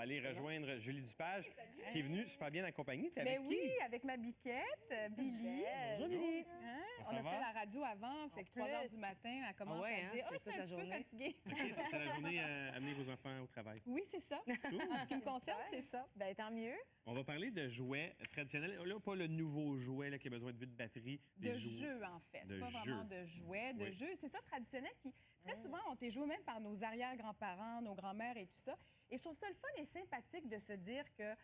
aller rejoindre Julie Dupage, qui est venue super bien accompagnée. T'es avec Ben qui? oui, avec ma biquette, Billy. Bonjour, Billy. Hein? Ça On a va? fait la radio avant, fait que 3 h du matin, elle commence à dire « Oh, je suis un petit peu fatiguée. » OK, c'est la journée à amener vos enfants au travail. Oui, c'est ça. En ce qui me concerne, c'est ça. Ben tant mieux. On va parler de jouets traditionnels. Là, pas le nouveau jouet là, qui a besoin de 8 batteries. De jeux, en fait. De pas jeux. vraiment de jouets, de Oui. jeux. C'est ça, traditionnel, qui très souvent ont été joués même par nos arrière-grands-parents, nos grands-mères et tout ça. Et je trouve ça le fun et sympathique de se dire que, tu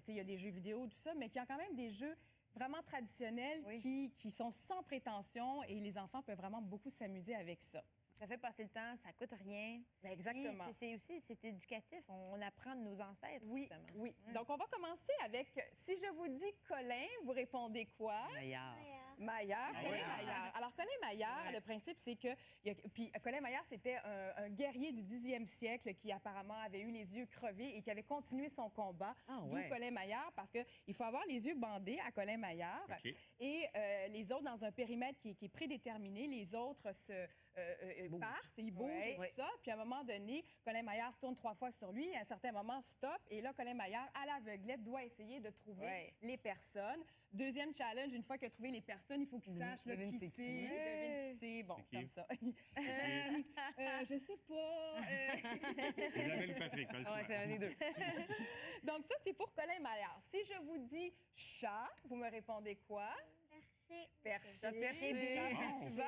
sais, il y a des jeux vidéo, tout ça, mais qu'il y a quand même des jeux vraiment traditionnels qui sont sans prétention et les enfants peuvent vraiment beaucoup s'amuser avec ça. Ça fait passer le temps, ça coûte rien. Ben, exactement. Puis c'est éducatif. On apprend de nos ancêtres, Oui, justement. oui. Donc, on va commencer avec, si je vous dis Colin, vous répondez quoi? Maillard. Maillard, Ah Colin ouais? Maillard. Alors, Colin Maillard, le principe, c'est que... Puis Colin Maillard, c'était un guerrier du 10e siècle qui, apparemment, avait eu les yeux crevés et qui avait continué son combat. Ah D'où ouais. Colin Maillard, parce qu'il faut avoir les yeux bandés à Colin Maillard. OK. Et les autres, dans un périmètre qui est prédéterminé, les autres partent, ils bougent et tout ça. Puis à un moment donné, Colin Maillard tourne 3 fois sur lui. À un certain moment, stop. Et là, Colin Maillard, à l'aveuglette, doit essayer de trouver les personnes. Deuxième challenge, une fois qu'il a trouvé les personnes, il faut qu'il sache là, qui c'est. Il devine qui c'est. Bon, qui? comme ça. Je sais pas. Isabelle ou Patrick, t'as le choix. Ouais, c'est un des deux. Donc ça, c'est pour Colin Maillard. Si je vous dis chat, vous me répondez quoi? Perché. Perché. Chat, Oh. c'est souvent...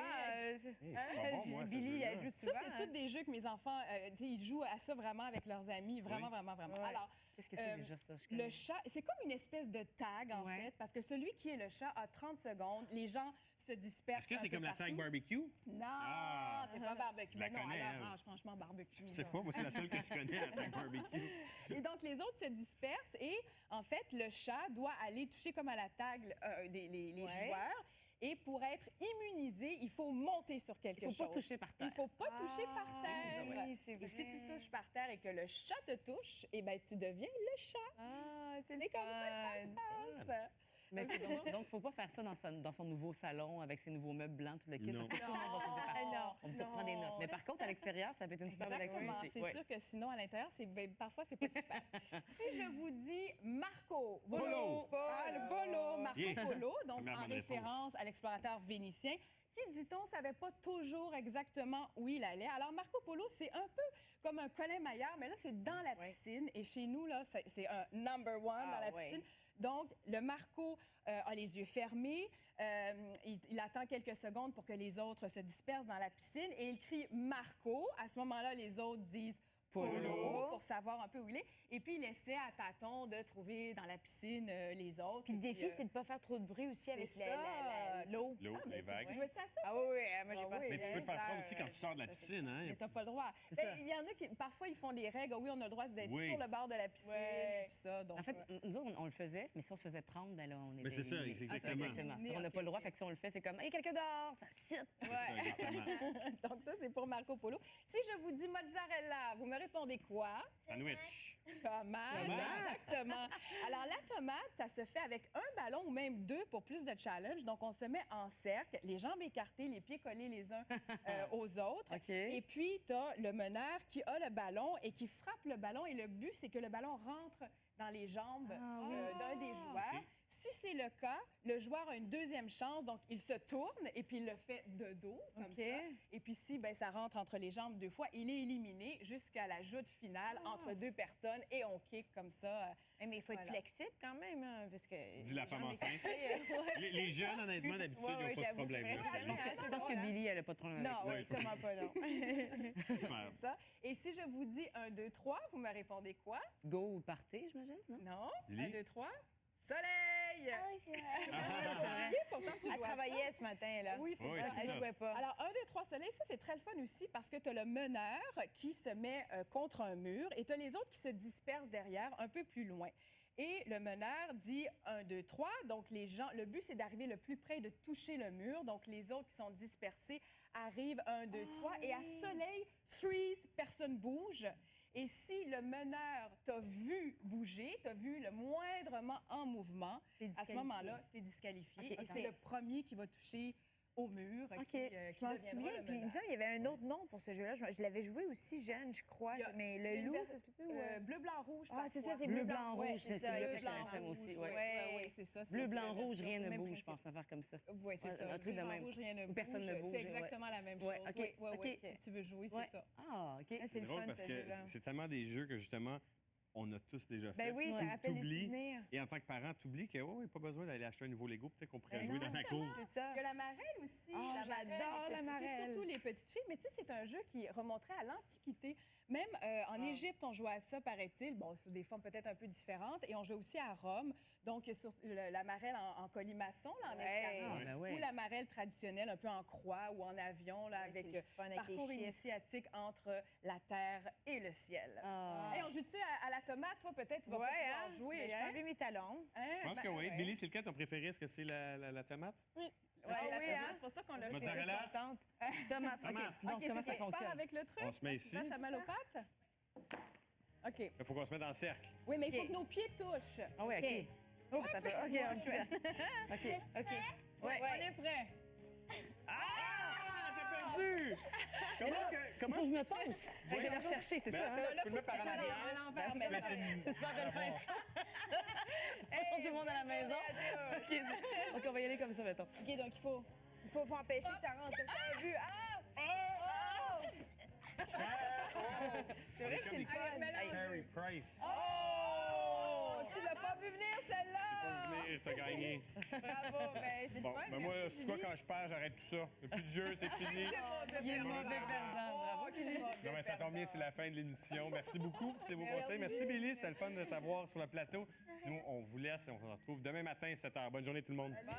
c'est pas bon, moi, ce Billy, jeu-là. elle joue Ça, souvent. c'est tous des jeux que mes enfants, tu sais, ils jouent à ça vraiment avec leurs amis. Vraiment, Oui. vraiment, vraiment. Ouais. Alors, Qu'est-ce que c'est déjà, ça? Je connais. le chat, c'est comme une espèce de tag, en Ouais. fait, parce que celui qui est le chat a 30 secondes. Les gens se dispersent. Est-ce que c'est un peu comme la tag partout. barbecue? Non, c'est pas barbecue. Je la Mais non, connais, alors, elle. franchement, barbecue. Je sais là. pas, moi, c'est la seule que je connais, la tag barbecue. Et donc, les autres se dispersent et, en fait, le chat doit aller toucher comme à la tag les joueurs. Et pour être immunisé, il faut monter sur quelque chose. Il faut pas toucher par terre. Il faut pas toucher par terre. oui, c'est vrai. Et si tu touches par terre et que le chat te touche, eh ben tu deviens le chat. Ah, c'est C'est comme ça que ça se passe. Mais Donc, donc, faut pas faire ça dans son nouveau salon avec ses nouveaux meubles blancs, tout le kit, Non. parce que tout le monde va se départir. Non, On peut peut-être prendre des notes. Mais par contre, à l'extérieur, ça peut être une super belle Exactement. activité. C'est Ouais. sûr que sinon, à l'intérieur, parfois, c'est pas super. Si je vous dis Marco Polo. Polo, Marco Yeah. Polo, donc Première en bonne référence à l'explorateur vénitien, qui, dit-on, savait pas toujours exactement où il allait. Alors, Marco Polo, c'est un peu comme un Colin Maillard, mais là, c'est dans la piscine. Et chez nous, là, c'est un number one dans la piscine. Donc, le Marco a les yeux fermés. Il attend quelques secondes pour que les autres se dispersent dans la piscine et il crie Marco. À ce moment-là, les autres disent Polo pour savoir un peu où il est. Et puis, il essaie à tâtons de trouver dans la piscine les autres. Puis le défi, c'est de ne pas faire trop de bruit aussi avec l'eau. L'eau, les vagues. Tu jouais ça à ça? Ah oui, moi j'ai Ah passé. oui, Mais tu peux te faire des prendre heures, aussi quand tu sors de la piscine, hein? Mais t'as pas le droit. Ben, il y en a qui, parfois, ils font des règles. Oui, on a le droit d'être Oui. sur le bord de la piscine et tout ça. Donc, En fait, nous autres, on le faisait, mais si on se faisait prendre, ben là, on était... Mais c'est ça, éliminés. c'est exactement. Exactement. On n'a pas le droit, fait que si on le fait, c'est comme « Hey, quelqu'un dehors! » Ça cite! C'est ça, exactement. donc ça, c'est pour Marco Polo. Si je vous dis mozzarella, vous me répondez quoi? Sandwich. Tomate, exactement. Alors, la tomate, ça se fait avec un ballon ou même 2 pour plus de challenge. Donc, on se met en cercle, les jambes écartées, les pieds collés les uns aux autres. OK. Et puis, tu as le meneur qui a le ballon et qui frappe le ballon. Et le but, c'est que le ballon rentre dans les jambes d'un des joueurs. OK. Si c'est le cas, le joueur a une deuxième chance, donc il se tourne et puis il le fait de dos, comme ça. Et puis si ça rentre entre les jambes 2 fois, il est éliminé jusqu'à la joute finale entre 2 personnes et on kick comme ça. Mais il faut être flexible quand même, hein, parce que... Dis la femme enceinte. Les jeunes, honnêtement, d'habitude, ils n'ont pas ce problème-là. Je pense que Billy, elle n'a pas de problème avec Non, ça. oui, sûrement pas, non. Super. C'est ça. Et si je vous dis 1, 2, 3, vous me répondez quoi? Go ou partez, j'imagine, non? Non. Lily? 1, 2, 3. Soleil! Ah oui, c'est vrai. Oui, pourtant, tu Elle joues à ça. travaillait ce matin, là. Oui, c'est Oui, ça. c'est Elle ça. jouait pas. Alors, 1, 2, 3 soleil, ça, c'est très le fun aussi parce que tu as le meneur qui se met contre un mur et tu as les autres qui se dispersent derrière un peu plus loin. Et le meneur dit 1, 2, 3. Donc, les gens, le but, c'est d'arriver le plus près de toucher le mur. Donc, les autres qui sont dispersés arrivent 1, 2, 3. Et à soleil, freeze, personne bouge. Et si le meneur t'a vu bouger, t'a vu le moindrement en mouvement, à ce moment-là, tu es disqualifié. OK, Et c'est le premier qui va toucher au mur. OK. Qui Je m'en deviendra souviens. le Puis il me meneur. semble qu'il y avait un autre nom pour ce jeu-là. Je l'avais joué aussi jeune, je crois. Il y a- Mais il y a le une loup, vers- ça se peut-tu? Bleu, blanc, rouge. Ah, c'est ça, parfois. c'est Bleu, bleu, blanc, ouais, rouge, c'est ça, celui-là Bleu, que je blanc, connaissais moi aussi. rouge, Ouais. ouais, c'est ça. Bleu, blanc, la rouge, version. rien ne même bouge, je principe. pense, une affaire comme ça. Oui, c'est Ouais, ça. un truc Bleu, de blanc, même. rouge, rien ne Ou personne bouge. ne bouge, C'est exactement la même chose. Ouais, OK, Oui, oui, OK. oui. Si tu veux jouer, Ouais. c'est ça. Ah, OK. Ah, c'est C'est le drôle fun, parce ce que jeu-là. c'est tellement des jeux que justement, on a tous déjà fait. Ben oui, ça Tu rappelle les t'oublies. souvenirs. Et en tant que parent, tu oublies que, oh, pas besoin d'aller acheter un nouveau Lego. Peut-être qu'on pourrait Ben jouer non, dans la cour. C'est ça. Il y a la marelle aussi. Ah, la j'adore marelle, la marelle. C'est surtout les petites filles, mais tu sais, c'est un jeu qui remonterait à l'Antiquité. Même en Égypte, on jouait à ça, paraît-il. Bon, sous des formes peut-être un peu différentes. Et on jouait aussi à Rome. Donc, sur la marelle en colimaçon, là, en Ouais. escargot. Ah, ben ouais. Ou la marelle traditionnelle, un peu en croix ou en avion, là, Ouais, avec c'est le fun avec les parcours chiffres. initiatique entre la terre et le ciel. Ah. Hey, on joue-tu à la tomate? Toi, peut-être, tu vas Ouais, pas pouvoir hein? jouer. Mais je hein? peux enlever mes talons. Hein? Je pense que Ben, oui. ouais. Billy, c'est lequel ton préféré? Est-ce que c'est la tomate? Ouais, Ah la oui, tomate, hein? c'est pour ça qu'on l'a fait. Mozzarella? Contente. Tomate, OK. Tomate. Donc, OK, comment c'est ça ça. Je pars fonctionne? avec le truc. On se met ici. Vache à mal aux pattes. OK. Il faut qu'on se mette en cercle. Oui, mais il faut OK. que nos pieds touchent. Ah oui, OK. Oh, ça fait. OK, on le fait. OK. OK. Ouais, on est prêt. Ah! T'as perdu! Comment est-ce que. Il Comment? faut que je me penche. Fait que je vais la rechercher, c'est Mais ça? hein? attends, Là, tu peux faut le mettre par que en tu arrière. à l'envers. Mais mais- c'est C'est super belle fête. Pour tout le monde à la maison. OK, donc on va y aller comme ça, mettons. OK, donc il faut empêcher que ça rentre comme ça à vue. Ah! C'est vrai que c'est le fun. Allez, mélange. Harry Price. Oh! Tu l'as pas vu venir, celle-là! Pour venir, t'as gagné. Bravo, ben c'est Bon, le fun. ben moi, merci, c'est quoi Billy. quand je perds, j'arrête tout ça. Il n'y a plus de jeu, c'est fini. Il est mauvais perdant, bravo. Oh, quel mauvais Non, mais ça tombe bien, c'est la fin de l'émission. Merci beaucoup pour ces beaux conseils. Merci, Billy. C'était le fun de t'avoir sur le plateau. Nous, on vous laisse et on se retrouve demain matin, 7h. Bonne journée, tout le monde. Bye!